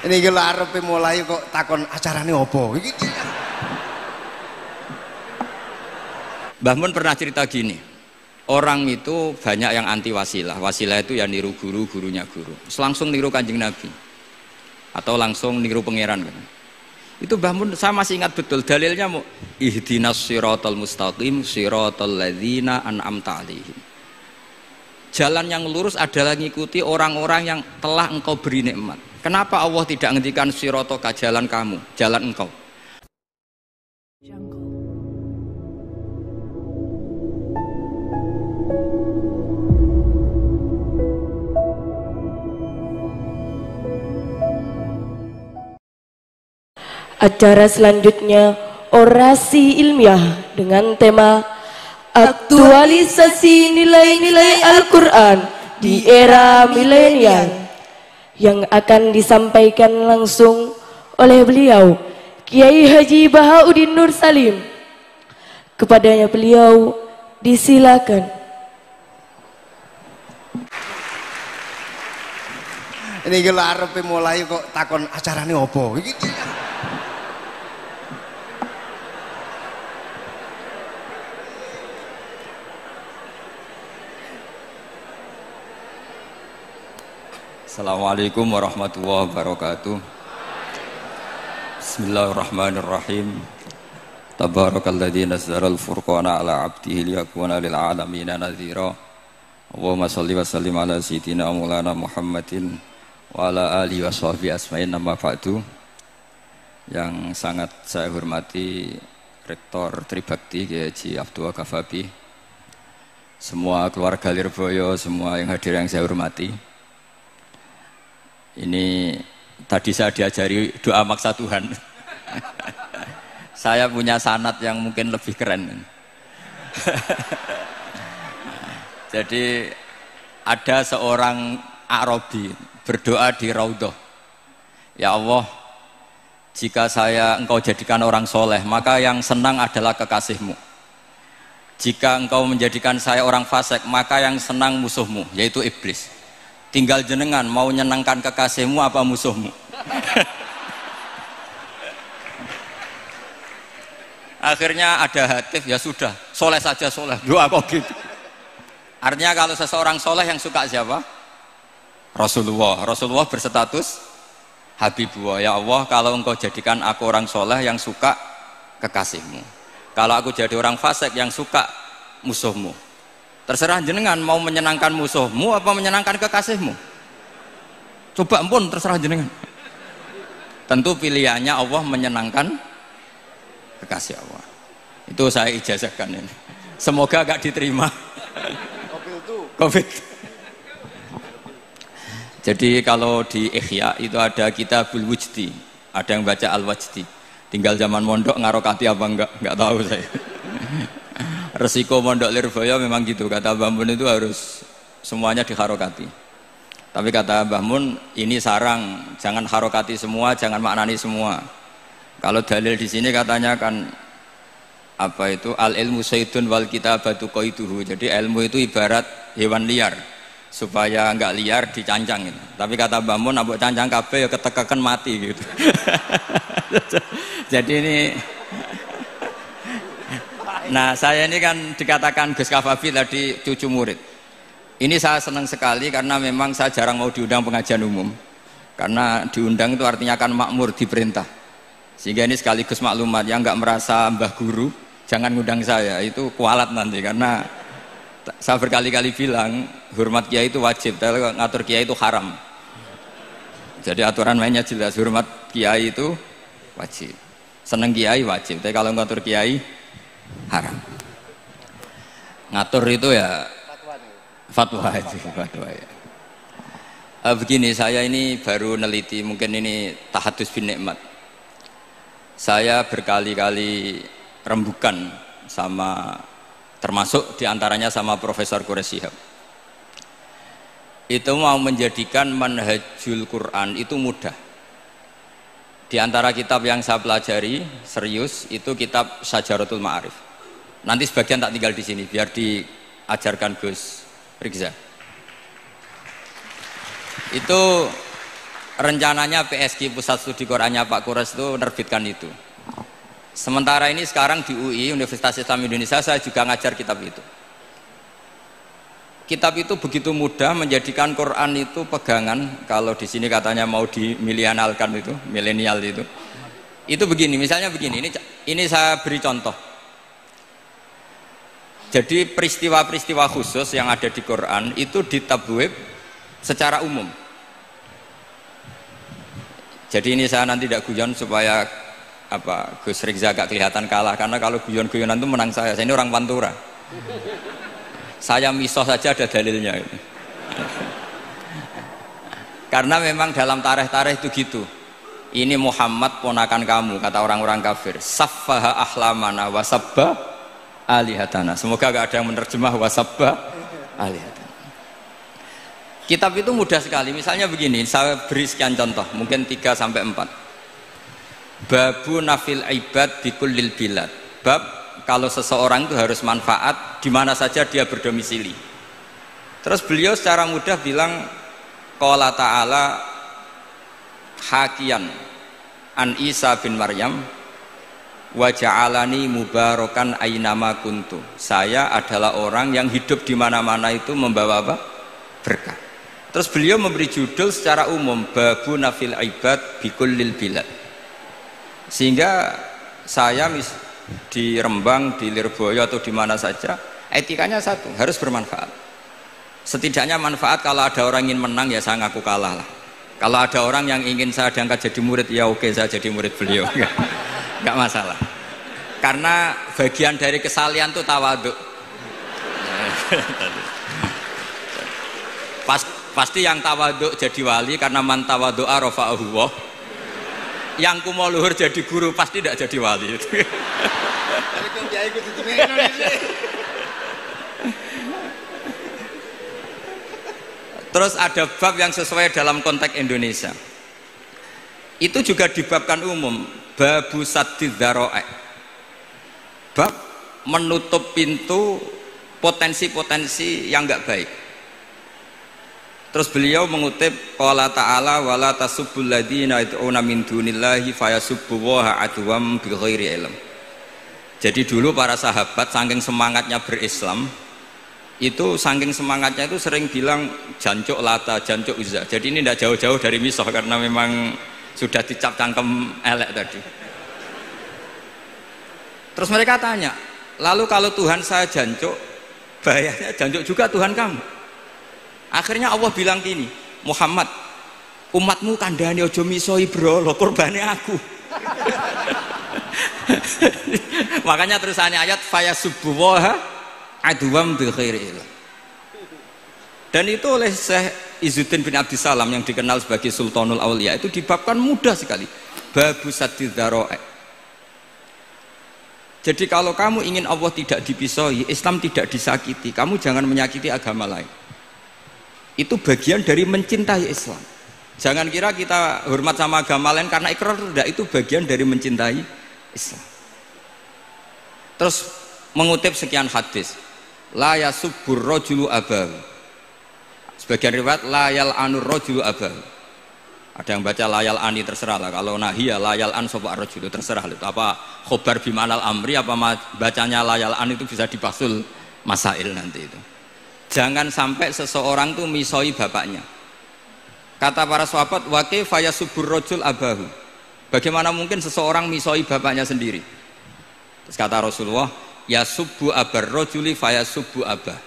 Ini iki arepe mulai kok takon acarane opo iki. Mbah Mun pernah cerita gini, orang itu banyak yang anti wasilah. Wasilah itu ya niru guru, gurunya guru. Terus langsung niru Kanjeng Nabi atau langsung niru pangeran kan. Itu Mbah Mun saya masih ingat betul dalilnya mau ihdinas siratal mustaqim siratal ladzina an'amta 'alaihim. Jalan yang lurus adalah mengikuti orang-orang yang telah engkau beri nikmat. Kenapa Allah tidak ngendikan siratoka jalan kamu, jalan engkau? Acara selanjutnya orasi ilmiah dengan tema aktualisasi nilai-nilai Al-Quran di era milenial yang akan disampaikan langsung oleh beliau Kiai Haji Bahauddin Nur Salim. Kepadanya beliau disilakan. Ini iki arepe mulai kok takon acarane opo iki. Assalamualaikum warahmatullahi wabarakatuh. Bismillahirrahmanirrahim. Tabarakalladzi nazzala al-furqana ala 'abdihi liyakuna lil 'alamina nadhira. Allahumma shalli wa sallim ala sayyidina Maulana Muhammadin wa ala alihi wa sahbihi asma'in amma ba'du. Yang sangat saya hormati Rektor Tribakti Kiai Haji Abdul Ghafabi, semua keluarga Lirboyo, semua yang hadir yang saya hormati. Ini tadi saya diajari doa maksa Tuhan. Saya punya sanad yang mungkin lebih keren. Jadi ada seorang Arabi berdoa di Raudhah, ya Allah, jika engkau jadikan orang soleh, maka yang senang adalah kekasihmu. Jika engkau menjadikan saya orang fasik, maka yang senang musuhmu, yaitu iblis. Tinggal jenengan mau nyenangkan kekasihmu apa musuhmu. Akhirnya ada hatif, ya sudah, soleh saja soleh, doa kok gitu. Artinya kalau seseorang soleh yang suka siapa? Rasulullah. Rasulullah berstatus Habibullah. Ya Allah, kalau engkau jadikan aku orang soleh yang suka kekasihmu, kalau aku jadi orang fasik yang suka musuhmu, terserah jenengan mau menyenangkan musuhmu apa menyenangkan kekasihmu. Coba ampun, terserah jenengan. Tentu pilihannya Allah menyenangkan kekasih Allah. Itu saya ijazahkan ini. Semoga gak diterima. Covid. Jadi kalau di Ihya itu ada Kitabul Wujdi, ada yang baca Al-Wajdi. Tinggal zaman mondok ngarokati apa enggak tahu saya. Resiko mondok Lirboyo memang gitu, kata Mbah Mun itu harus semuanya diharokati. Tapi kata Mbah Mun ini sarang, jangan harokati semua, jangan maknani semua. Kalau dalil di sini katanya kan apa itu al ilmu saydun wal kitabatu qaiduhu. Jadi ilmu itu ibarat hewan liar, supaya enggak liar dicancang gitu. Tapi kata Mbah Mun ambek cancang kabeh ya ketekekan mati gitu. Jadi ini nah, saya ini kan dikatakan Gus Ghafabi tadi cucu murid. Ini saya senang sekali karena memang saya jarang mau diundang pengajian umum. Karena diundang itu artinya kan makmur, diperintah. Sehingga ini sekaligus maklumat, yang nggak merasa mbah guru, jangan ngundang saya, itu kualat nanti. Karena saya berkali-kali bilang, hormat kiai itu wajib, tapi ngatur kiai itu haram. Jadi aturan mainnya jelas, hormat kiai itu wajib. Seneng kiai wajib, tapi kalau ngatur kiai haram. Ngatur itu ya fatwa itu, fatwa ya. Begini, saya ini baru neliti, mungkin ini tahadus bin nikmat. Saya berkali-kali rembukan sama, termasuk diantaranya sama Profesor Quraish Shihab. Itu mau menjadikan manhajul Quran itu mudah. Di antara kitab yang saya pelajari serius itu kitab Syajaratul Ma'arif. Nanti sebagian tak tinggal di sini biar diajarkan Gus Rizza. Itu rencananya PSG Pusat Studi Qurannya Pak Kures itu menerbitkan itu. Sementara ini sekarang di UI Universitas Islam Indonesia saya juga ngajar kitab itu. Kitab itu begitu mudah menjadikan Quran itu pegangan. Kalau di sini katanya mau dimilenialkan itu, milenial itu. Itu begini, misalnya begini. Ini saya beri contoh. Jadi peristiwa-peristiwa khusus yang ada di Quran itu ditabwib secara umum. Jadi ini saya nanti tidak guyon supaya Gus Rizza gak kelihatan kalah, karena kalau guyon-guyonan itu menang saya ini orang Pantura. Saya misoh saja ada dalilnya. Karena memang dalam tarikh-tarikh itu gitu. Ini Muhammad ponakan kamu, kata orang-orang kafir. Saffaha ahlamana wasabba alihatana. Semoga gak ada yang menerjemah wasabba alihatana. Kitab itu mudah sekali. Misalnya begini, saya beri sekian contoh, mungkin 3 sampai 4. Babu nafil ibad bikullil bilad. Bab kalau seseorang itu harus manfaat di mana saja dia berdomisili. Terus beliau secara mudah bilang qala ta'ala hakian an Isa bin Maryam wa ja'alani mubarakan ainama kuntu. Saya adalah orang yang hidup di mana-mana itu membawa apa? Berkah. Terus beliau memberi judul secara umum babu nafil ibad bikullil bilad. Sehingga saya di Rembang, di Lirboyo atau di mana saja, etikanya satu, harus bermanfaat. Setidaknya manfaat. Kalau ada orang ingin menang ya saya ngaku kalah lah. Kalau ada orang yang ingin saya diangkat jadi murid, ya oke, saya jadi murid beliau. Enggak masalah. Karena bagian dari kesalian itu tawaduk. Pasti yang tawaduk jadi wali, karena man tawadu'a rafa'ahu Allah. Yang kumo luhur jadi guru pasti tidak jadi wali. Terus ada bab yang sesuai dalam konteks Indonesia. Itu juga dibabkan umum, babu saddid dzara'i. Bab menutup pintu potensi-potensi yang enggak baik. Terus beliau mengutip qala ta'ala wala tasubbul ladzina yad'una min dunillahi fayasubbullaha adwam bighairi ilm. Jadi dulu para sahabat saking semangatnya berislam, itu saking semangatnya itu sering bilang jancuk lata, jancuk uzza. Jadi ini tidak jauh-jauh dari misoh, karena memang sudah dicap cangkem elek tadi. Terus mereka tanya, lalu kalau Tuhan saya jancuk, bahayanya jancuk juga Tuhan kamu. Akhirnya Allah bilang gini, Muhammad, umatmu kandhane aja misoi brolo, korbane aku. Makanya terusannya ayat fayasubbuha adwam bil khairi. Dan itu oleh Syekh Izzuddin bin Abdissalam yang dikenal sebagai Sultanul Aulia itu dibabkan mudah sekali. Babu saddid dzara'i. Jadi kalau kamu ingin Allah tidak dipisoi, Islam tidak disakiti, kamu jangan menyakiti agama lain. Itu bagian dari mencintai Islam. Jangan kira kita hormat sama agama lain karena ikrar, tidak, itu bagian dari mencintai Islam. Terus mengutip sekian hadis, la yasubbur rajulu abahu. Sebagian riwayat la yal'anur rajulu abahu. Ada yang baca layal ani, terserah lah. Kalau nahiyah layal an sopa rajulu, terserah itu apa khobar bimanal amri, apa bacanya layal an itu bisa dipasul masail nanti itu. Jangan sampai seseorang tuh misoi bapaknya. Kata para sahabat, wa kaifa yasubbur rajul abahu. Bagaimana mungkin seseorang misoi bapaknya sendiri? Terus kata Rasulullah, yasubbu abar rajuli fayasubbu abah.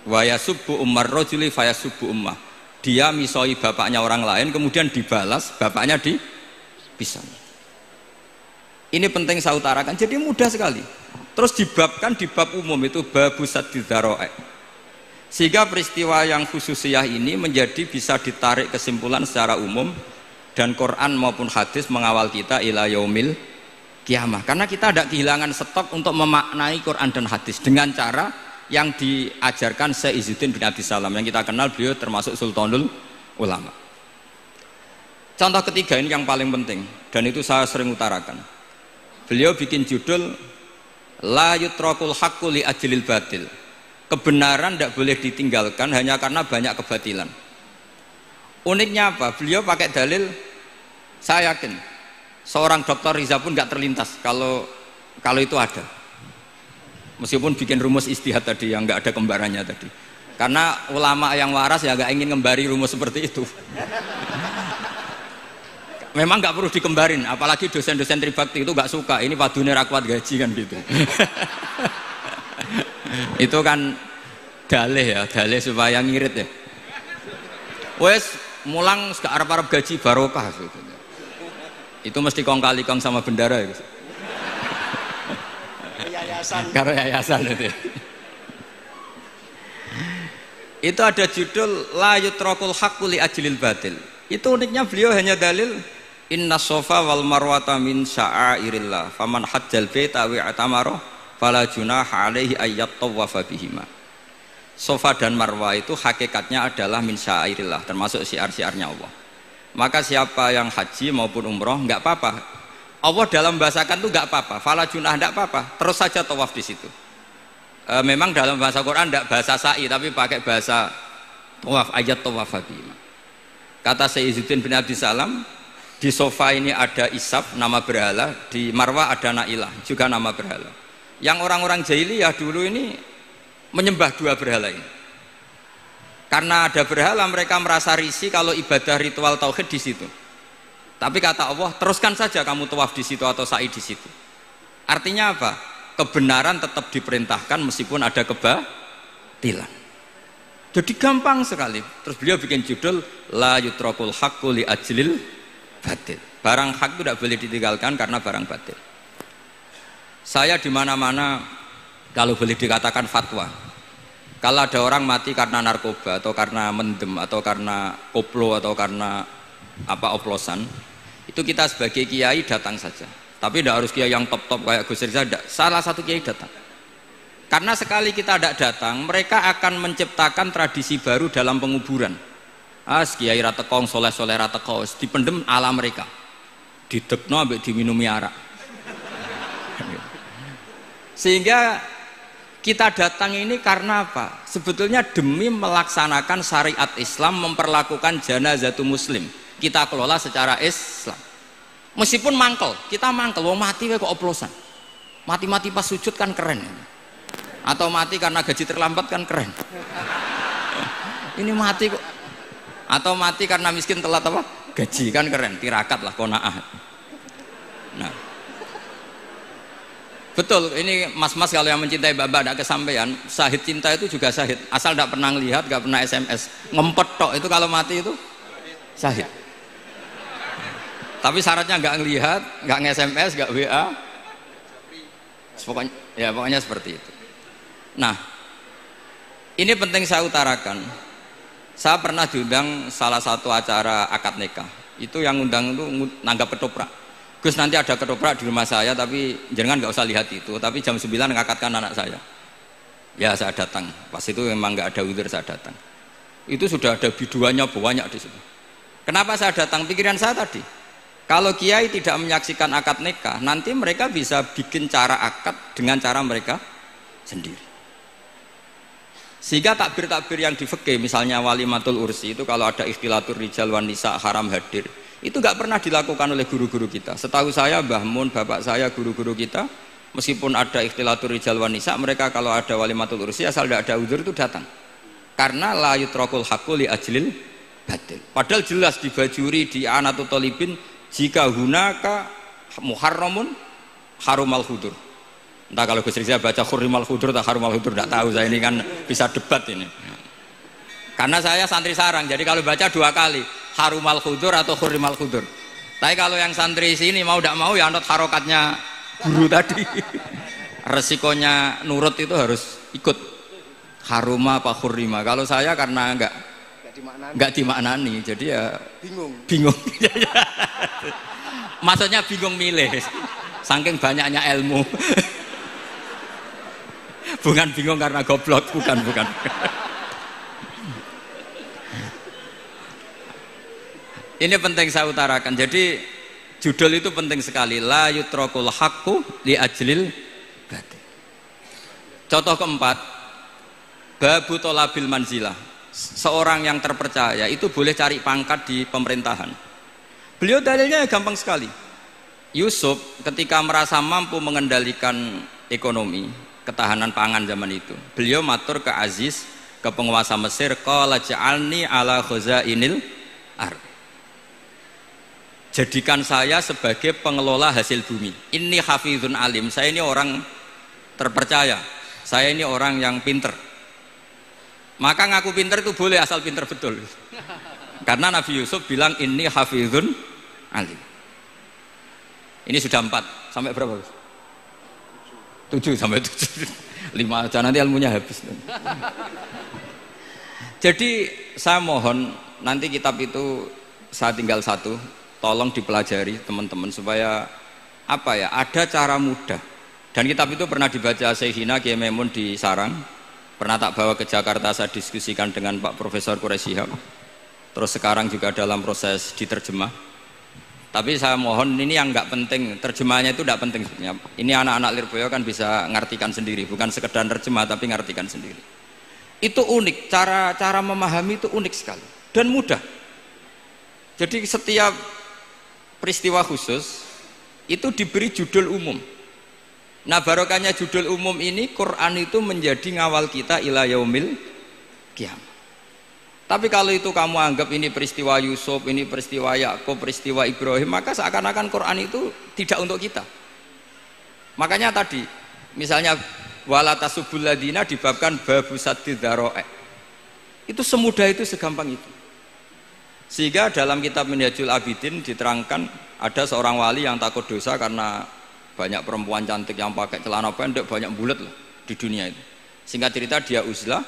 Wa yasubbu ummar rajuli fayasubbu ummah. Dia misoi bapaknya orang lain, kemudian dibalas bapaknya dipisah. Ini penting saya utarakan. Jadi mudah sekali. Terus dibabkan di bab umum itu babu saddid dzara'i. Sehingga peristiwa yang khususiyah ini menjadi bisa ditarik kesimpulan secara umum, dan Quran maupun hadis mengawal kita ila yaumil kiamah. Karena kita tidak kehilangan stok untuk memaknai Quran dan hadis dengan cara yang diajarkan Syekh Izzuddin bin Abdissalam, yang kita kenal beliau termasuk Sultanul Ulama. Contoh ketiga ini yang paling penting, dan itu saya sering utarakan. Beliau bikin judul la yutrakul haqqu li ajlil batil. Kebenaran tidak boleh ditinggalkan hanya karena banyak kebatilan. Uniknya apa? Beliau pakai dalil, saya yakin seorang dokter Riza pun nggak terlintas kalau itu ada. Meskipun bikin rumus istihad tadi yang nggak ada kembarannya tadi. Karena ulama yang waras ya nggak ingin ngembari rumus seperti itu. Memang nggak perlu dikembarin, apalagi dosen-dosen tribakti itu nggak suka. Ini padune ra kuat gaji kan gitu. Itu kan dalih supaya ngirit ya. Wes mulang gak arep-arep gaji barokah gitu. Itu mesti kong kali kong sama bendara ya. Yayasan. Karena yayasan itu. Itu ada judul la yutrakul haqqu li ajlil batil. Itu uniknya beliau hanya dalil inna sofa wal marwata min sya'airillah faman hajjal baita wa atamara fala junaha alaihi ayyat tawafa bihima. Sofa dan marwah itu hakikatnya adalah min sya'airillah, termasuk syiar-syiarnya Allah. Maka siapa yang haji maupun umroh nggak apa-apa. Allah dalam bahasakan itu nggak apa-apa, fala junah nggak apa-apa, terus saja tawaf di situ. Memang dalam bahasa Quran tidak bahasa sa'i tapi pakai bahasa tawaf, ayat tawafa bihima. Kata Sayyiduddin bin Abdus Salam, di sofa ini ada Isab, nama berhala, di marwah ada Nailah, juga nama berhala. Yang orang-orang jahiliyah dulu ini menyembah dua berhala ini. Karena ada berhala mereka merasa risih kalau ibadah ritual tauhid di situ. Tapi kata Allah, teruskan saja kamu tawaf di situ atau sa'i di situ. Artinya apa? Kebenaran tetap diperintahkan meskipun ada kebatilan. Jadi gampang sekali. Terus beliau bikin judul la yutrakul haqqu li ajlil batil. Barang hak itu tidak boleh ditinggalkan karena barang batil. Saya di mana-mana kalau boleh dikatakan fatwa. Kalau ada orang mati karena narkoba atau karena mendem atau karena koplo atau karena oplosan, itu kita sebagai kiai datang saja. Tapi tidak harus kiai yang top-top kayak Gus Rizal, salah satu kiai datang. Karena sekali kita tidak datang, mereka akan menciptakan tradisi baru dalam penguburan. Kiai ratekong, soleh-soleh ratekong, dipendem ala mereka. Didekno ambek diminumi arak. Sehingga kita datang ini karena apa? Sebetulnya demi melaksanakan syariat Islam, memperlakukan janazatu muslim. Kita kelola secara Islam. Meskipun mangkel, kita mangkel, wong mati kok oplosan. Mati-mati pas sujud kan keren. Atau mati karena gaji terlambat kan keren. Ini mati kok. Atau mati karena miskin telat apa? Gaji kan keren, tirakat lah qanaah. Nah. Betul, ini mas-mas kalau yang mencintai bapak ada kesampaian, syahid cinta itu juga syahid. Asal tidak pernah lihat, tidak pernah SMS. Ngempet tok itu kalau mati itu syahid. Tapi syaratnya nggak ngelihat, nggak nge-SMS, nggak WA. Pokoknya seperti itu. Nah, ini penting saya utarakan. Saya pernah diundang salah satu acara akad nikah. Itu yang undang itu nanggap ketoprak. Gus, nanti ada ketoprak di rumah saya, tapi jangan nggak usah lihat itu. Tapi jam 9 ngakatkan anak saya. Ya saya datang. Pas itu memang nggak ada udzur, saya datang. Itu sudah ada biduannya banyak di situ. Kenapa saya datang? Pikiran saya tadi. Kalau kiai tidak menyaksikan akad nikah, nanti mereka bisa bikin cara akad dengan cara mereka sendiri. Sehingga takbir-takbir yang di fikih, misalnya walimatul ursi itu kalau ada ikhtilatur rijal wan nisa haram hadir, itu nggak pernah dilakukan oleh guru-guru kita. Setahu saya Mbah Mun, bapak saya, guru-guru kita, meskipun ada ikhtilatur rijal wan nisa, mereka kalau ada walimatul ursi asal tidak ada udzur itu datang. Karena la yutrakul haqqu li ajlil batil. Padahal jelas di Bajuri, di Anatut Thalibin, jika hunaka muharramun harumal hudur. Entah kalau Gus Rizal baca hurrimal hudur atau harumal hudur, tidak tahu saya, ini kan bisa debat ini. Karena saya santri sarang, jadi kalau baca dua kali harumal hudur atau hurrimal hudur. Tapi kalau yang santri sini mau tidak mau ya anut harokatnya guru tadi. Resikonya nurut itu harus ikut haruma apa hurrima. Kalau saya karena enggak dimaknani, jadi ya bingung. Maksudnya bingung milih, saking banyaknya ilmu. Bukan bingung karena goblok, bukan. Ini penting saya utarakan. Jadi judul itu penting sekali. La yutrakul haqqu li ajlil batil. Contoh keempat, babu tolabil manzilah. seorang yang terpercaya itu boleh cari pangkat di pemerintahan. Beliau dalilnya gampang sekali. Yusuf ketika merasa mampu mengendalikan ekonomi, ketahanan pangan zaman itu, beliau matur ke Aziz, ke penguasa Mesir, qala ja'alni ala khazainil ard. Jadikan saya sebagai pengelola hasil bumi. Inni hafizun alim, saya ini orang terpercaya, saya ini orang yang pinter. Maka ngaku pinter itu boleh asal pinter betul. Karena Nabi Yusuf bilang inni hafizun alim. Ini sudah 4, sampai berapa? 7 sampai 7. 5 aja nanti ilmunya habis. Jadi saya mohon nanti kitab itu saya tinggal 1, tolong dipelajari teman-teman supaya apa ya, ada cara mudah. Dan kitab itu pernah dibaca Syekhina Kiai Maimun di Sarang, pernah tak bawa ke Jakarta, saya diskusikan dengan Pak Profesor Quraisy Shihab. Terus sekarang juga dalam proses diterjemah. Tapi saya mohon ini yang nggak penting, terjemahnya itu nggak penting sebenarnya. Ini anak-anak Lirboyo kan bisa ngartikan sendiri, bukan sekedar terjemah tapi ngartikan sendiri. Itu unik, cara memahami itu unik sekali dan mudah. Jadi setiap peristiwa khusus itu diberi judul umum. Nah barokahnya judul umum ini, Quran itu menjadi ngawal kita ila yaumil qiyamah. Tapi kalau itu kamu anggap ini peristiwa Yusuf, ini peristiwa Yakub, peristiwa Ibrahim, maka seakan-akan Quran itu tidak untuk kita. Makanya tadi, misalnya wala tasubul ladina dibabkan babu saddid dzara'i. Itu semudah itu, segampang itu. Sehingga dalam kitab Minhajul Abidin diterangkan ada seorang wali yang takut dosa karena banyak perempuan cantik yang pakai celana pendek, banyak bulat lah di dunia itu. Singkat cerita dia uzlah,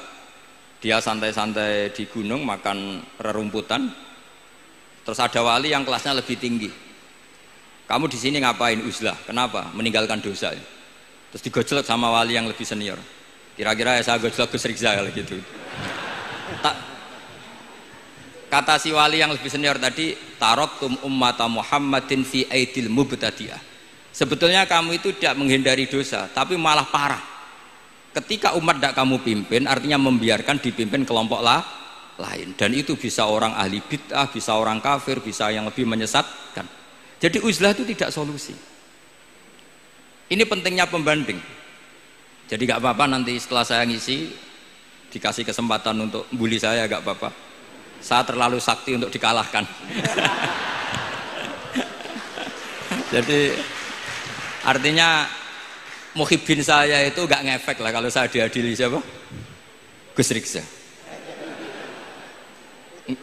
dia santai-santai di gunung makan rerumputan. Terus ada wali yang kelasnya lebih tinggi. Kamu di sini ngapain? Uzlah. Kenapa? Meninggalkan dosa. Terus digojlok sama wali yang lebih senior. Kira-kira ya saya gojlok Gus Rizal gitu. Kata si wali yang lebih senior tadi, taraktum ummata Muhammadin fi aidil mubtadi'ah. Sebetulnya kamu itu tidak menghindari dosa, tapi malah parah. Ketika umat tidak kamu pimpin, artinya membiarkan dipimpin kelompok lain. Dan itu bisa orang ahli bid'ah, bisa orang kafir, bisa yang lebih menyesatkan. Jadi uzlah itu tidak solusi. Ini pentingnya pembanding. Jadi gak apa-apa nanti setelah saya ngisi, dikasih kesempatan untuk bully saya, gak apa-apa. Saya terlalu sakti untuk dikalahkan. Jadi artinya muhibbin saya itu gak ngefek lah kalau saya diadili siapa? Gus Riksa.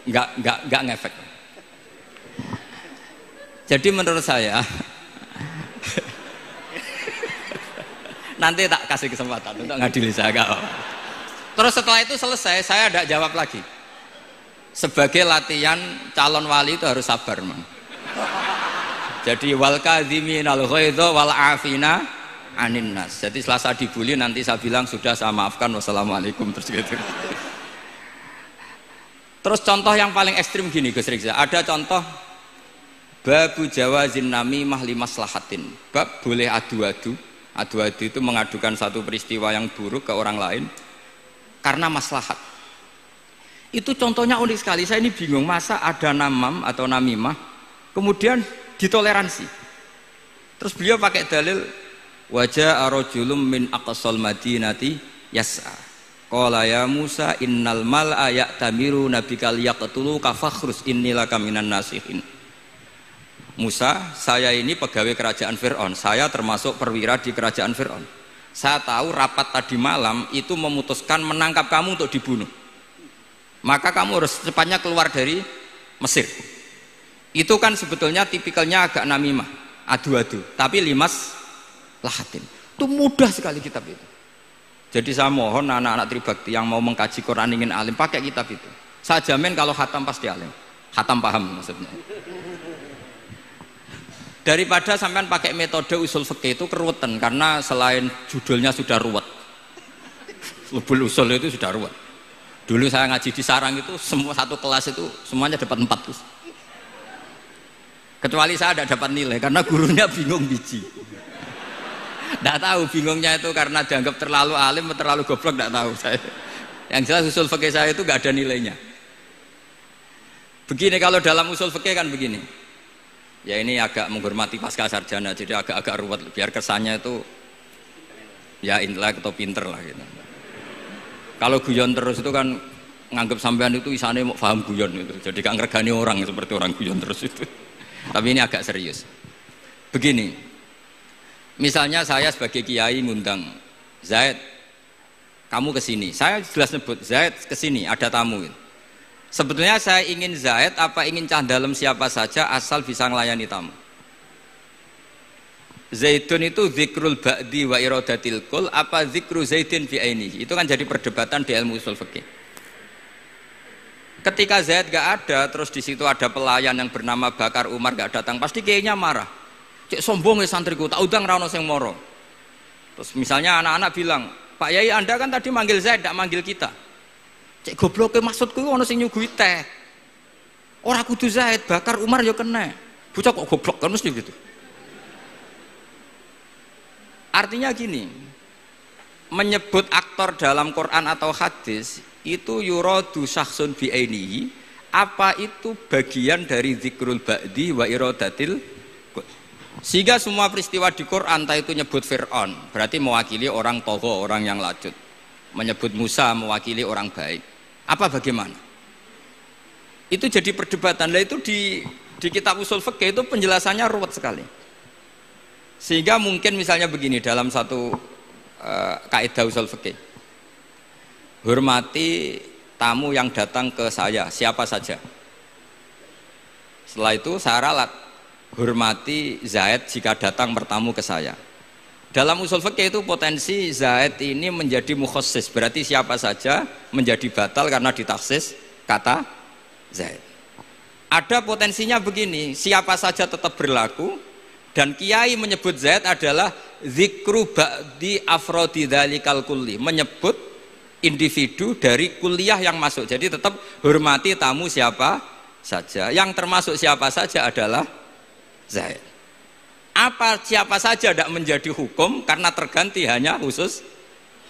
Gak ngefek. Jadi menurut saya nanti tak kasih kesempatan untuk ngadili saya gak apa. Terus setelah itu selesai, saya tidak jawab lagi. Sebagai latihan calon wali itu harus sabar, man. Jadi wal kadhiminal ghaidha wal afina anin nas. Jadi setelah saya dibully nanti saya bilang sudah, saya maafkan, wassalamualaikum, terus gitu. Terus contoh yang paling ekstrim gini Gus Rizal, ada contoh babu jawazin namimah limaslahatin. Bab boleh adu-adu. Adu-adu itu mengadukan satu peristiwa yang buruk ke orang lain karena maslahat. Itu contohnya unik sekali. Saya ini bingung, masa ada namam atau namimah kemudian ditoleransi. Terus beliau pakai dalil wajah arojulum min aqsal madinati yas'a qala ya Musa innal mal'a ya'tamiru nabikal yaqtulu kafakhrus innilaka minan nasihin. Musa, saya ini pegawai kerajaan Fir'aun, saya termasuk perwira di kerajaan Fir'aun. Saya tahu rapat tadi malam itu memutuskan menangkap kamu untuk dibunuh, maka kamu harus secepatnya keluar dari Mesir. Itu kan sebetulnya tipikalnya agak namimah, adu-adu, tapi limas lahatin. Itu mudah sekali kitab itu. Jadi saya mohon anak-anak Tribakti yang mau mengkaji Quran ingin alim, pakai kitab itu. Saya jamin kalau khatam pasti alim. Khatam paham maksudnya. Daripada sampean pakai metode usul fikih itu keruwetan, karena selain judulnya sudah ruwet. Lubul usul itu sudah ruwet. Dulu saya ngaji di Sarang itu semua satu kelas itu semuanya dapat 4 terus. Kecuali saya tidak dapat nilai karena gurunya bingung biji. Tidak tahu bingungnya itu karena dianggap terlalu alim atau terlalu goblok, tidak tahu saya. Yang jelas usul fikih saya itu nggak ada nilainya. Begini kalau dalam usul fikih kan begini. Ya ini agak menghormati pasca sarjana, jadi agak-agak ruwet biar kesannya itu ya intelek atau pinter lah gitu. Kalau guyon terus itu kan nganggap sampean itu isane mau paham guyon itu. Jadi gak ngergani orang seperti orang guyon terus itu. Tapi ini agak serius. Begini. Misalnya saya sebagai kiai ngundang Zaid, kamu ke sini. Saya jelas nyebut Zaid ke sini, ada tamu. Sebetulnya saya ingin Zaid apa ingin cah dalam siapa saja asal bisa melayani tamu. Zaidun itu zikrul ba'di wa iradatil kul apa zikru Zaidin fi ainihi. Itu kan jadi perdebatan di ilmu usul fikih. Ketika Zaid gak ada, terus di situ ada pelayan yang bernama Bakar Umar gak datang, pasti kayaknya marah. Cek sombong ya santriku, tak udang rano sing moro. Terus misalnya anak-anak bilang, Pak Yai Anda kan tadi manggil Zaid, tidak manggil kita. Cek gobloknya maksudku ono sing nyuguhi teh. Ora kudu Zaid, Bakar Umar ya kena. Bocah kok goblok kan mesti gitu. Artinya gini, menyebut aktor dalam Quran atau hadis itu yuradu syakhsun bi'ainihi, apa itu bagian dari zikrul ba'di wa iradatil. Sehingga semua peristiwa di Quran entah itu nyebut Fir'aun berarti mewakili orang togo, orang yang lacut. Menyebut Musa mewakili orang baik. Apa bagaimana? Itu jadi perdebatan. Lah itu di kitab usul fikih itu penjelasannya ruwet sekali. Sehingga mungkin misalnya begini dalam satu kaidah usul fikih. Hormati tamu yang datang ke saya, siapa saja. Setelah itu saya ralat, hormati Zaid jika datang bertamu ke saya. Dalam usul fikih itu potensi Zaid ini menjadi mukhassis, berarti siapa saja menjadi batal karena ditaksis kata Zaid. Ada potensinya begini, siapa saja tetap berlaku. Dan kiai menyebut Zaid adalah zikru ba'di afrodi dzalikal kulli, menyebut individu dari kuliah yang masuk. Jadi tetap hormati tamu siapa saja. Yang termasuk siapa saja adalah Zaid. Apa siapa saja tidak menjadi hukum karena terganti hanya khusus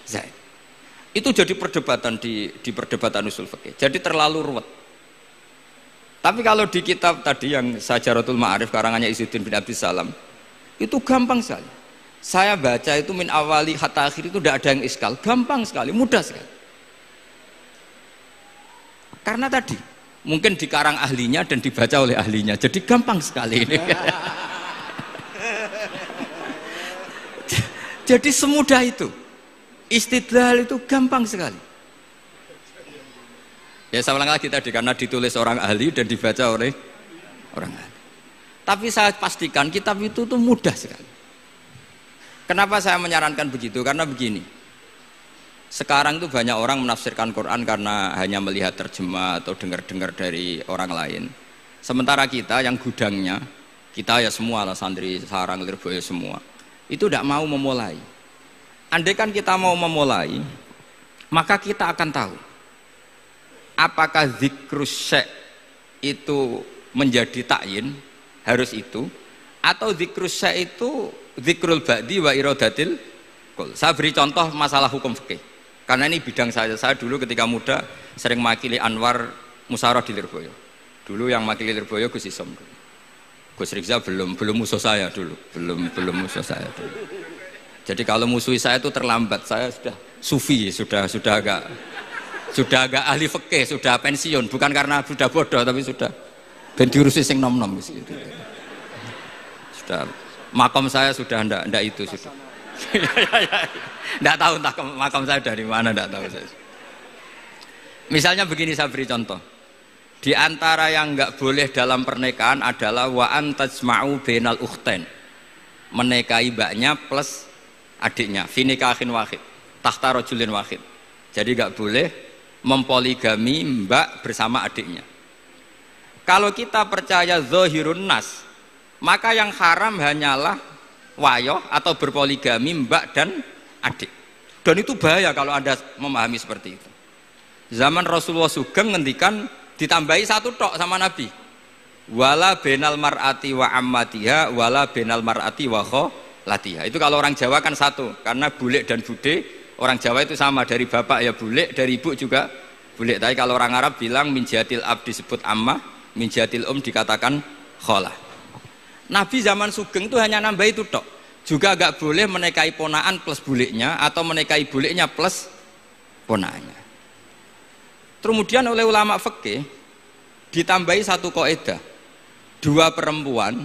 Zaid. Itu jadi perdebatan di perdebatan usul fikih. Jadi terlalu ruwet. Tapi kalau di kitab tadi yang Sajaratul Ma'arif karangannya Izzuddin bin Abdissalam itu gampang sekali. Saya baca itu min awali hatta akhir itu tidak ada yang iskal, gampang sekali, mudah sekali. Karena tadi mungkin dikarang ahlinya dan dibaca oleh ahlinya, jadi gampang sekali ini. Jadi semudah itu. Istidlal itu gampang sekali. Ya saya ulang lagi tadi karena ditulis orang ahli dan dibaca oleh orang ahli. Tapi saya pastikan kitab itu tuh mudah sekali. Kenapa saya menyarankan begitu? Karena begini. Sekarang itu banyak orang menafsirkan Quran karena hanya melihat terjemah atau dengar-dengar dari orang lain. Sementara kita yang gudangnya, kita ya semua lah santri sarang Lirboyo semua, itu tidak mau memulai. Andai kan kita mau memulai, maka kita akan tahu apakah zikrus syekh itu menjadi takyin, harus itu, atau zikrus syekh itu zikrul ba'di wa iradatil kul. Saya beri contoh masalah hukum fikih karena ini bidang saya dulu ketika muda sering makili Anwar Musyawarah di Lirboyo. Dulu yang makili Lirboyo Gus Isom, Gus Rizal belum musuh saya dulu, belum musuh saya dulu. Jadi kalau musuhi saya itu terlambat, saya sudah sufi, sudah agak ahli fikih, sudah pensiun, bukan karena sudah bodoh tapi sudah ben diurusi sing nom-nom gitu. Sudah makam saya sudah ndak itu sudah. Ndak tahu entah makam saya dari mana, ndak tahu saya. Misalnya begini, saya beri contoh. Di antara yang nggak boleh dalam pernikahan adalah wa antajma'u bainal ukhtain. Menikahi mbaknya plus adiknya, fi nikahin wahid, tahta rajulin wahid. Jadi nggak boleh mempoligami mbak bersama adiknya. Kalau kita percaya zahirun nas, maka yang haram hanyalah wayoh atau berpoligami mbak dan adik. Dan itu bahaya kalau Anda memahami seperti itu. Zaman Rasulullah Sugeng ngendikan ditambahi satu tok sama Nabi. Wala benal mar'ati wa ammatiha wala benal mar'ati wa kholatiha. Itu kalau orang Jawa kan satu, karena bule dan bude Orang Jawa itu sama, dari bapak ya bulik, dari ibu juga bulik. Tapi kalau orang Arab bilang min jihatil ab disebut ammah, min jihatil dikatakan kholah. Nabi zaman Sugeng itu hanya nambah itu tok. Juga agak boleh menikahi ponaan plus buliknya atau menikahi buliknya plus ponaannya. Kemudian oleh ulama fikih ditambahi satu kaidah. Dua perempuan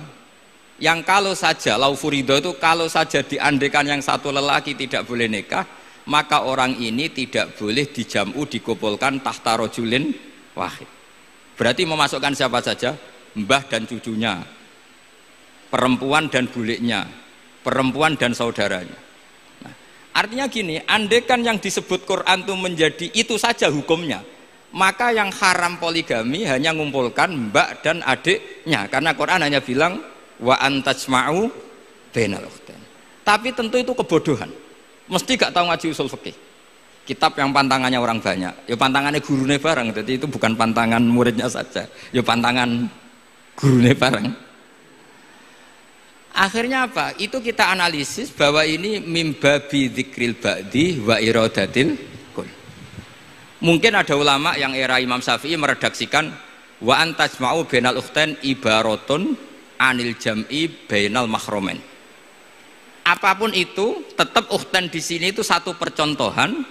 yang kalau saja laufurido itu kalau saja diandekan yang satu lelaki tidak boleh nikah, maka orang ini tidak boleh dijamu dikumpulkan tahta rojulin wahid. Berarti memasukkan siapa saja? Mbah dan cucunya, perempuan dan buliknya, perempuan dan saudaranya. Nah, artinya gini, andekan yang disebut Quran itu menjadi itu saja hukumnya, maka yang haram poligami hanya mengumpulkan mbak dan adiknya, karena Quran hanya bilang wa antajma'u bainal ukhtain. Tapi tentu itu kebodohan. Mesti gak tahu ngaji usul fikih. Kitab yang pantangannya orang banyak, ya pantangannya gurune bareng. Jadi itu bukan pantangan muridnya saja, ya pantangan gurune bareng. Akhirnya apa? Itu kita analisis bahwa ini mimbabi dzikril ba'di wa iradatil kul. Mungkin ada ulama yang era Imam Syafi'i meredaksikan wa antajma'u bainal ukhtain ibaratun anil jam'i bainal mahromen. Apapun itu, tetap ukhtain di sini itu satu percontohan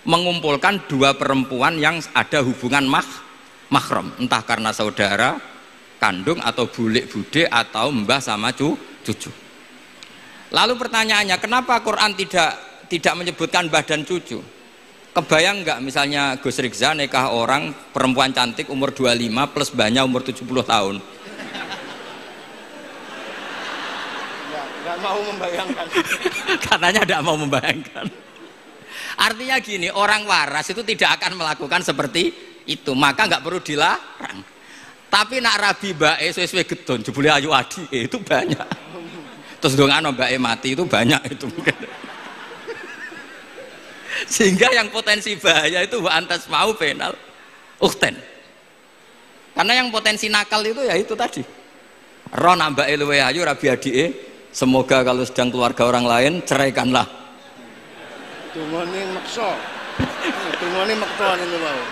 mengumpulkan dua perempuan yang ada hubungan mahram, entah karena saudara kandung atau bulik bude atau mbah sama cucu. Lalu pertanyaannya, kenapa Quran tidak menyebutkan mbah dan cucu? Kebayang nggak misalnya Gus Rikza nikah orang perempuan cantik umur 25 plus mbahnya umur 70 tahun? Nggak mau membayangkan. Katanya tidak mau membayangkan. Artinya gini, orang waras itu tidak akan melakukan seperti itu, maka nggak perlu dilarang. Tapi nak rabi bae sesuai gedon, jebule ayu adi itu banyak. Terus dongano bae mati itu banyak itu mungkin. Sehingga yang potensi bahaya itu wa antas mau penal ukhten. Karena yang potensi nakal itu ya itu tadi. Ro nambake luwe ayu rabi adike, semoga kalau sedang keluarga orang lain ceraikanlah. Tungone maksa. Tungone maksa niku wae.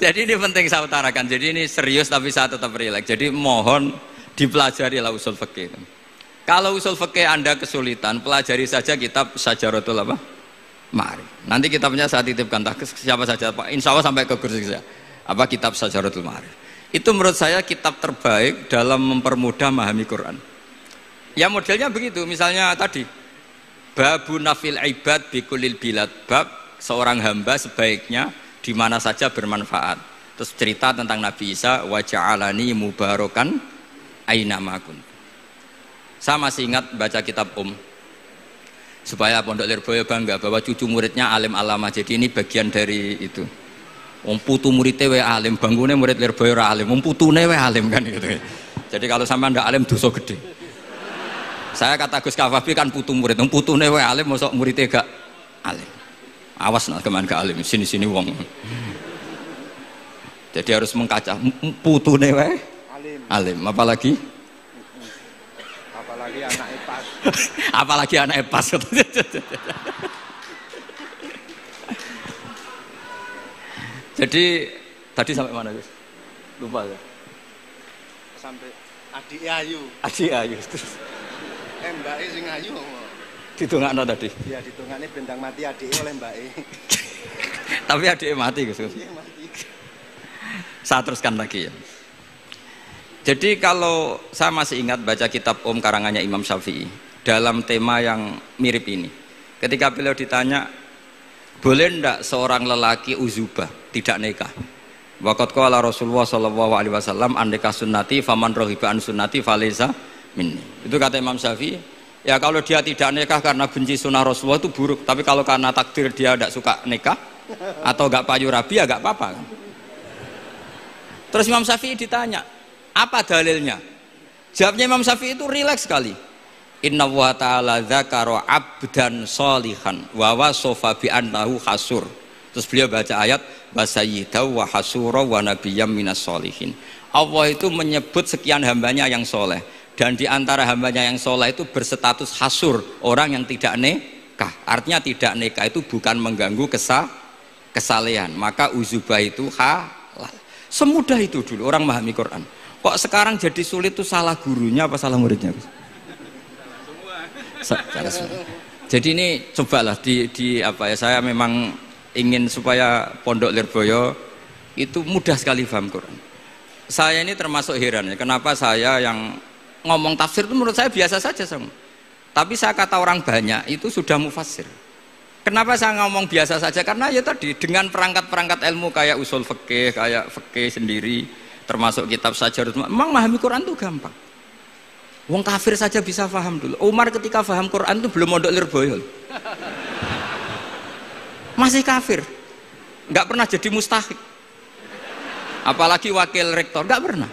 Jadi ini penting saya utarakan. Jadi ini serius tapi saya tetap rileks. Jadi mohon dipelajari lah usul fikih. Kalau usul fikih Anda kesulitan, pelajari saja kitab Syajaratul apa? Ma'arif. Nanti kitabnya saya titipkan siapa saja Pak. Insya Allah sampai ke kursi saya. Apa kitab Syajaratul Ma'arif. Itu menurut saya kitab terbaik dalam mempermudah memahami Quran. Ya modelnya begitu, misalnya tadi babu nafil ibad bikulil bilad, bab seorang hamba sebaiknya di mana saja bermanfaat. Terus cerita tentang Nabi Isa wa ja'alani mubarakan aina ma kuntu. Saya masih ingat baca kitab supaya Pondok Lirboyo bangga bahwa cucu muridnya alim alama. Jadi ini bagian dari itu. Wong putu muridnya we alim, bangunnya murid Lirboyo ra alim, wong putune we alim kan gitu. Jadi kalau sama ndak alim dosa gede. Saya kata Gus Kafabi kan putu murid, wong putune we alim mosok muridnya gak alim. Awas nak keman gak alim, sini-sini wong. Jadi harus mengkaca putune we alim, apalagi anak epas. Apalagi anak epas. Jadi tadi sampai mana Gus? Lupa ya. Sampai adik ayu. Adik ayu. Mbake sing ayu. Ditungakno tadi. Iya, ditungakne bentang mati adike oleh mbake. Tapi adike mati Gus. Iya, mati. Saya teruskan lagi ya. Jadi kalau saya masih ingat baca kitab karangannya Imam Syafi'i dalam tema yang mirip ini. Ketika beliau ditanya, boleh ndak seorang lelaki uzubah tidak nikah? Waqat qala Rasulullah sallallahu alaihi wasallam andeka sunnati faman rohiba an sunnati faleza minni. Itu kata Imam Syafi'i. Ya kalau dia tidak nikah karena benci sunnah Rasulullah itu buruk. Tapi kalau karena takdir dia tidak suka nikah atau gak payu rabi ya gak apa-apa. Terus Imam Syafi'i ditanya, apa dalilnya? Jawabnya Imam Syafi'i itu rileks sekali. Inna wa ta'ala dzakara abdan sholihan wa wasofa bi annahu hasur. Terus beliau baca ayat wa sayyidaw wa hasura wa nabiyyam minas sholihin. Allah itu menyebut sekian hambanya yang soleh Dan di antara hambanya yang soleh itu berstatus hasur, orang yang tidak nikah. Artinya tidak nikah itu bukan mengganggu kesalehan. Maka uzubah itu halal. Semudah itu dulu orang memahami Quran. Kok sekarang jadi sulit itu salah gurunya apa salah muridnya? Salah semua. Jadi ini cobalah di apa ya, saya memang ingin supaya Pondok Lirboyo itu mudah sekali paham Quran. Saya ini termasuk heran ya, kenapa saya yang ngomong tafsir itu menurut saya biasa saja sama. Tapi saya kata orang banyak itu sudah mufassir. Kenapa saya ngomong biasa saja? Karena ya tadi dengan perangkat-perangkat ilmu kayak usul fikih, kayak fikih sendiri, termasuk kitab Sajarut, memang memahami Quran itu gampang. Wong kafir saja bisa paham dulu. Umar ketika paham Quran itu belum mondok Lirboyo. Masih kafir. Nggak pernah jadi mustahik. Apalagi wakil rektor, nggak pernah.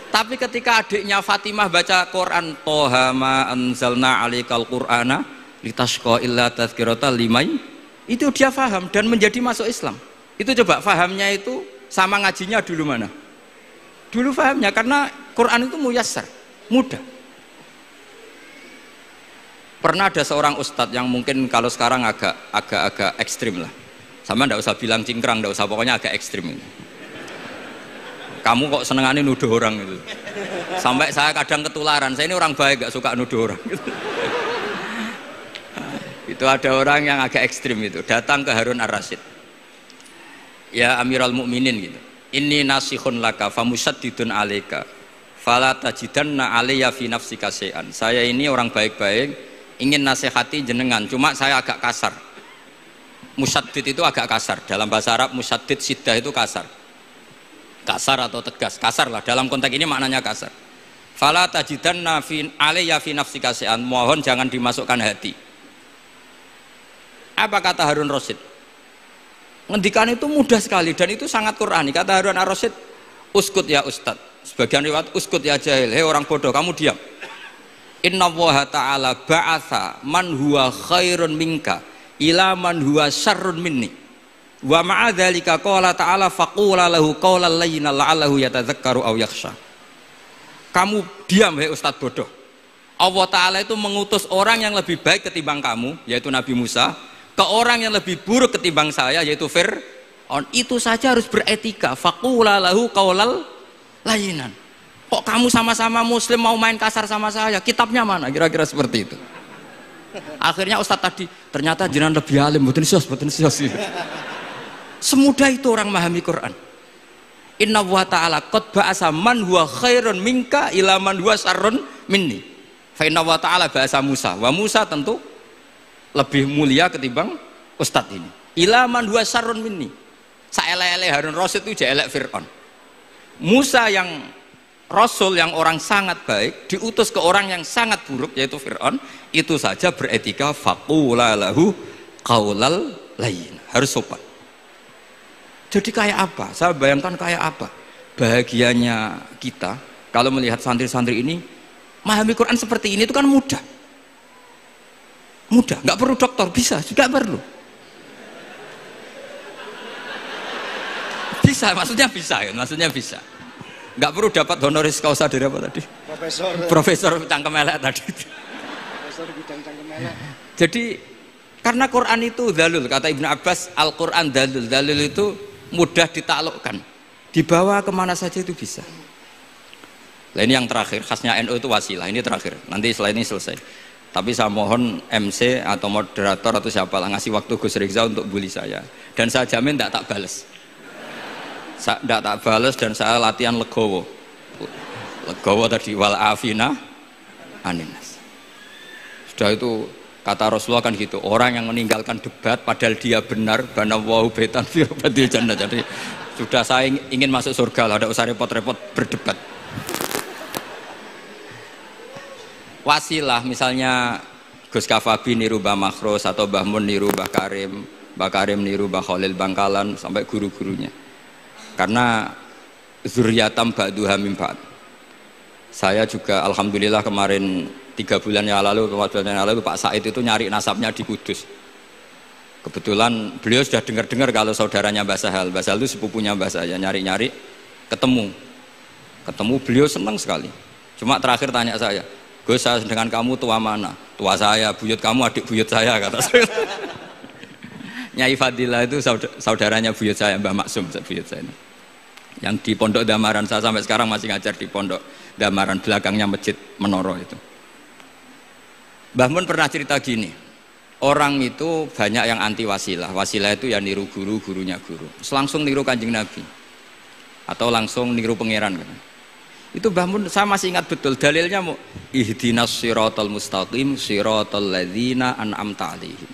Tapi ketika adiknya Fatimah baca Quran, Toha ma anzalna alaikal Qur'ana litashqa illa tadhkirata limai, itu dia faham dan menjadi masuk Islam. Itu coba fahamnya itu sama ngajinya dulu mana? Dulu fahamnya karena Quran itu muyassar, mudah. Pernah ada seorang ustadz yang mungkin kalau sekarang agak ekstrim lah. Sama ndak usah bilang cingkrang, ndak usah, pokoknya agak ekstrim ini. Kamu kok senengannya nuduh orang gitu. Sampai saya kadang ketularan, saya ini orang baik gak suka nuduh orang gitu. Itu ada orang yang agak ekstrim itu datang ke Harun Ar-Rasyid, ya Amirul Mukminin gitu, inni nasihun laka famusaddidun alaika fala tajidanna alayya fi nafsika syai'an. Saya ini orang baik-baik ingin nasihati jenengan, cuma saya agak kasar. Musaddid itu agak kasar, dalam bahasa Arab musaddid siddah itu kasar atau tegas, kasar lah dalam konteks ini maknanya kasar. Fala tajidanna fi alayya fi nafsika syai'an, mohon jangan dimasukkan hati. Apa kata Harun Rasyid? Ngendikan itu mudah sekali dan itu sangat Qur'ani. Kata Harun Ar-Rasyid, uskut ya ustad. Sebagian riwayat uskut ya jahil, hei orang bodoh kamu diam. Inna Allaha ta'ala ba'atha man huwa khairun minka ila man huwa syarrun minni. Wa ma'adzalika qala ta'ala faqula lahu qawlan layyinan la'allahu yatadzakkaru aw yakhsha. Kamu diam hei ustad bodoh. Allah Ta'ala itu mengutus orang yang lebih baik ketimbang kamu, yaitu Nabi Musa, ke orang yang lebih buruk ketimbang saya, yaitu Fir'aun. Itu saja harus beretika. Faqula lahu qawlan layyinan. Kok kamu sama-sama muslim mau main kasar sama saya? Kitabnya mana? Kira-kira seperti itu. Akhirnya ustadz tadi ternyata jenengan lebih alim, mboten sios. Semudah itu orang memahami Quran. Inna wa ta'ala qad ba'asa man huwa khairun minka ila man huwa syarrun minni. Fa inna wa ta'ala ba'asa Musa. Wa Musa tentu lebih mulia ketimbang ustadz ini. Ila man huwa syarrun minni. Saelek-elek Harun Rasyid itu jelek Fir'aun. Musa yang Rasul yang orang sangat baik diutus ke orang yang sangat buruk yaitu Fir'aun, itu saja beretika faqula lahu qaulal layyin, harus sopan. Jadi kayak apa? Saya bayangkan kayak apa bahagianya kita kalau melihat santri-santri ini memahami Quran seperti ini. Itu kan mudah, nggak perlu dokter, bisa juga perlu, bisa, maksudnya bisa. Nggak perlu dapat honoris causa dari apa tadi? Profesor cangkem elek tadi. Profesor bidang cangkem elek. Jadi karena Quran itu dalil, kata Ibnu Abbas, Al-Quran dalil itu mudah ditaklukkan, dibawa kemana saja itu bisa. Nah ini yang terakhir, khasnya NU itu wasilah, ini terakhir, nanti setelah ini selesai. Tapi saya mohon MC atau moderator atau siapa lah ngasih waktu Gus Rizal untuk bully saya, dan saya jamin tidak tak balas. Tidak tak balas dan saya latihan legowo tadi, wal afina aninas. Sudah itu kata Rasulullah kan gitu, orang yang meninggalkan debat padahal dia benar, banawahu betan firbatil jannah. Jadi sudah saya ingin masuk surga lah, tidak usah repot-repot berdebat. Wasilah misalnya Gus Kafabi niru Mbah Makhros atau Mbah Mun niru Mbah Karim niru Mbah Khalil Bangkalan sampai guru-gurunya. Karena zuriyatam ba'duha min ba'd. Saya juga alhamdulillah kemarin 4 bulan yang lalu Pak Said itu nyari nasabnya di Kudus. Kebetulan beliau sudah dengar-dengar kalau saudaranya Mbah Sahal itu sepupunya Mbah saya, nyari-nyari ketemu Ketemu beliau senang sekali. Cuma terakhir tanya saya, Gus, saya dengan kamu tua mana? Tua saya, buyut kamu adik buyut saya, kata saya. Nyai Fadilah itu saudaranya buyut saya, Mbah Maksum, buyut saya. Yang di Pondok Damaran, saya sampai sekarang masih ngajar di Pondok Damaran, belakangnya Masjid Menoro itu. Mbah Mun pernah cerita gini, orang itu banyak yang anti wasilah. Wasilah itu ya niru guru, gurunya guru. Langsung niru Kanjeng Nabi. Atau langsung niru pangeran. Itu Mbah Mun, saya masih ingat betul dalilnya, mau ihdinas siratal mustaqim siratal ladzina an'amta 'alaihim.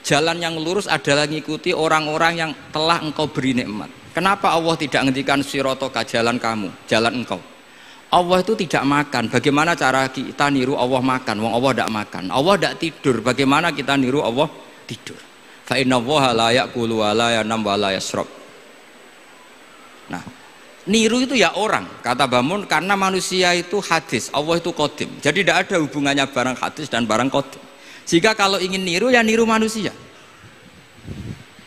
Jalan yang lurus adalah mengikuti orang-orang yang telah engkau beri nikmat. Kenapa Allah tidak menghentikan siratoka, jalan kamu, jalan engkau? Allah itu tidak makan. Bagaimana cara kita niru Allah makan? Wong Allah tidak makan. Allah tidak tidur. Bagaimana kita niru Allah tidur? Fa innallaha la ya'kulu wa la yanam wa la yashrab. Nah, niru itu ya orang, kata Bamun, karena manusia itu hadis, Allah itu qadim. Jadi tidak ada hubungannya barang hadis dan barang qadim. Jika kalau ingin niru ya niru manusia.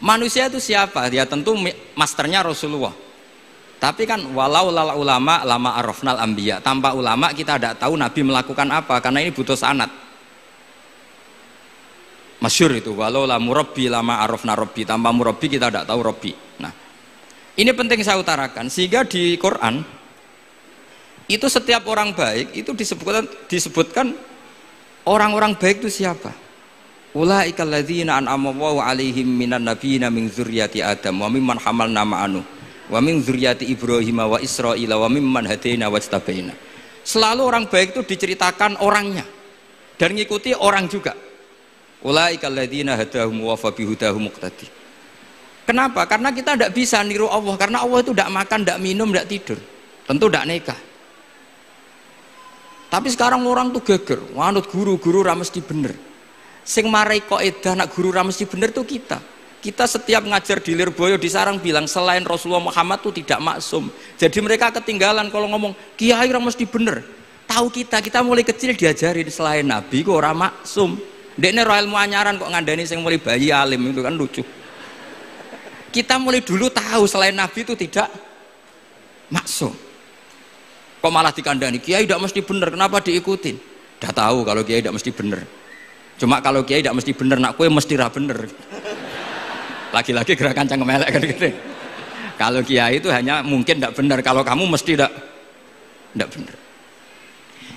Manusia itu siapa? Ya tentu masternya Rasulullah. Tapi kan walau lala ulama lama arafnal anbiya. Tanpa ulama kita tidak tahu Nabi melakukan apa, karena ini butuh sanad. Masyhur itu, walau la murabbi lama arafna rabbi. Tanpa murabbi kita tidak tahu rabbi. Nah, ini penting saya utarakan, sehingga di Quran itu setiap orang baik itu disebutkan orang-orang baik itu siapa? Ulaikal ladzina an'ama Allahu 'alaihim minan nabiyina min dzurriyyati Adam wa mimman hamalna ma'anu wa min dzurriyyati Ibrahim wa Israila wa mimman hadaina wajtabaina. Selalu orang baik itu diceritakan orangnya dan ngikuti orang juga. Ulaikal ladzina hadahum wa fa bihudahum muqtadi. Kenapa? Karena kita tidak bisa niru Allah, karena Allah itu tidak makan, tidak minum, tidak tidur, tentu tidak nikah. Tapi sekarang orang tuh geger, wanut guru-guru ra mesti bener. Sing marai kaidah nak guru ra mesti bener tuh kita. Kita setiap ngajar di Lirboyo di Sarang bilang selain Rasulullah Muhammad tuh tidak maksum. Jadi mereka ketinggalan kalau ngomong kiai ra mesti bener. Tahu kita mulai kecil diajari selain Nabi kok ora maksum. Ndekne ro ilmu anyaran kok ngandani sing mulai bayi alim, itu kan lucu. Kita mulai dulu tahu selain Nabi itu tidak maksum. Kok malah dikandani kiai tidak mesti bener, kenapa diikutin? Udah tahu kalau kiai tidak mesti bener. Cuma kalau kiai tidak mesti bener, nak kue mesti ra bener. Lagi-lagi gerakan cangkem elek kan gitu. Kalau kiai itu hanya mungkin tidak bener, kalau kamu mesti tidak bener.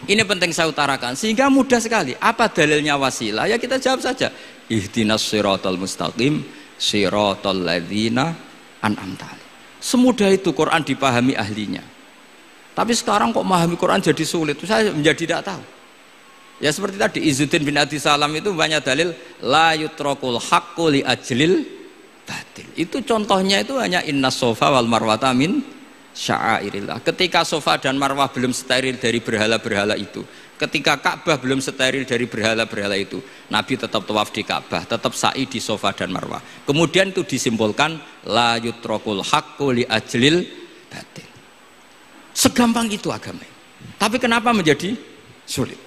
Ini penting saya utarakan sehingga mudah sekali. Apa dalilnya wasilah? Ya kita jawab saja. Ihdinas siratal mustaqim siratal ladzina an'amta 'alaihim. Semudah itu Quran dipahami ahlinya. Tapi sekarang kok memahami Quran jadi sulit? Saya menjadi tidak tahu. Ya seperti tadi Izzuddin bin Adi Salam itu banyak dalil la yutrakul haqqu li ajlil batil. Itu contohnya itu hanya innas sofa wal marwata min sya'airillah. Ketika sofa dan marwah belum steril dari berhala-berhala itu, ketika Ka'bah belum steril dari berhala-berhala itu, Nabi tetap tawaf di Ka'bah, tetap sa'i di sofa dan marwah. Kemudian itu disimbolkan la yutrakul haqqu li ajlil batil. Segampang itu agama. Tapi kenapa menjadi sulit?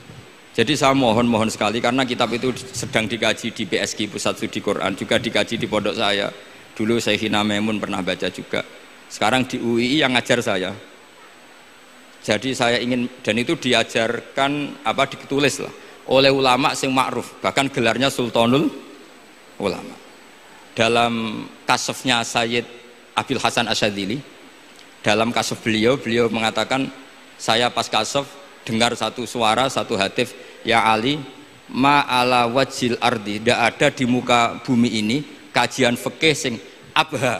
Jadi saya mohon sekali, karena kitab itu sedang dikaji di PSG Pusat Studi Quran, juga dikaji di pondok saya. Dulu Syekhina Maimun pernah baca juga. Sekarang di UII yang ngajar saya. Jadi saya ingin, dan itu diajarkan ditulis lah oleh ulama sing ma'ruf, bahkan gelarnya Sultanul Ulama. Dalam kasafnya Sayyid Abil Hasan Asyadzili, dalam kasaf beliau mengatakan, saya pas kasaf dengar satu suara, satu hatif, ya Ali, ma ala wajil ardi, tidak ada di muka bumi ini kajian fikih sing abha,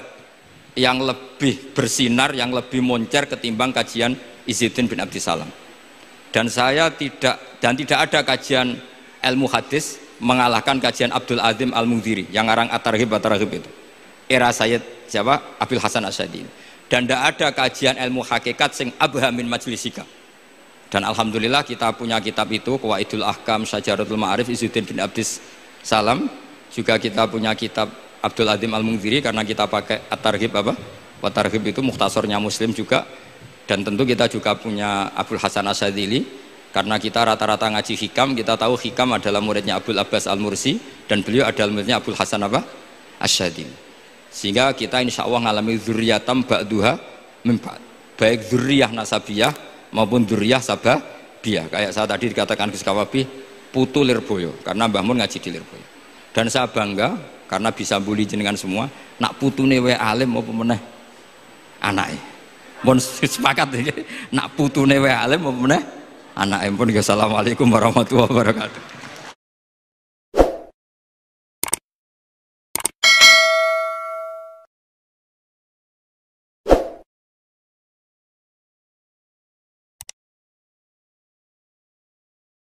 yang lebih bersinar, yang lebih moncer ketimbang kajian Izzuddin bin Abdi Salam. Dan tidak ada kajian ilmu hadis mengalahkan kajian Abdul Azim Al-Mundhiri yang ngarang At-Targhib itu. Era Sayyid siapa? Abil Hasan Asyadzili. Dan tidak ada kajian ilmu hakikat sing abha min majlisika. Dan alhamdulillah kita punya kitab itu, Qawaidul Ahkam Syajaratul Ma'arif Izzuddin bin Abdis Salam. Juga kita punya kitab Abdul Azim Al-Mundhiri karena kita pakai At-Targhib At-Targhib itu mukhtasornya Muslim juga. Dan tentu kita juga punya Abul Hasan Asyadzili karena kita rata-rata ngaji hikam, kita tahu hikam adalah muridnya Abdul Abbas Al-Mursi dan beliau adalah muridnya Abul Hasan Asyadzili. Sehingga kita insya Allah ngalami dzurriyatam ba'duha min ba'd. baik dzurriyah nasabiyah maupun dzurriyah sababiyah. Kayak saya tadi dikatakan Gus Kawabi putu Lirboyo karena Mbah Mun ngaji di Lirboyo. Dan saya bangga karena bisa bully jenengan semua nak putune wae alim apa meneh anake. Mun sepakat iki nak putune wae alim apa meneh anake. Pun assalamualaikum warahmatullahi wabarakatuh.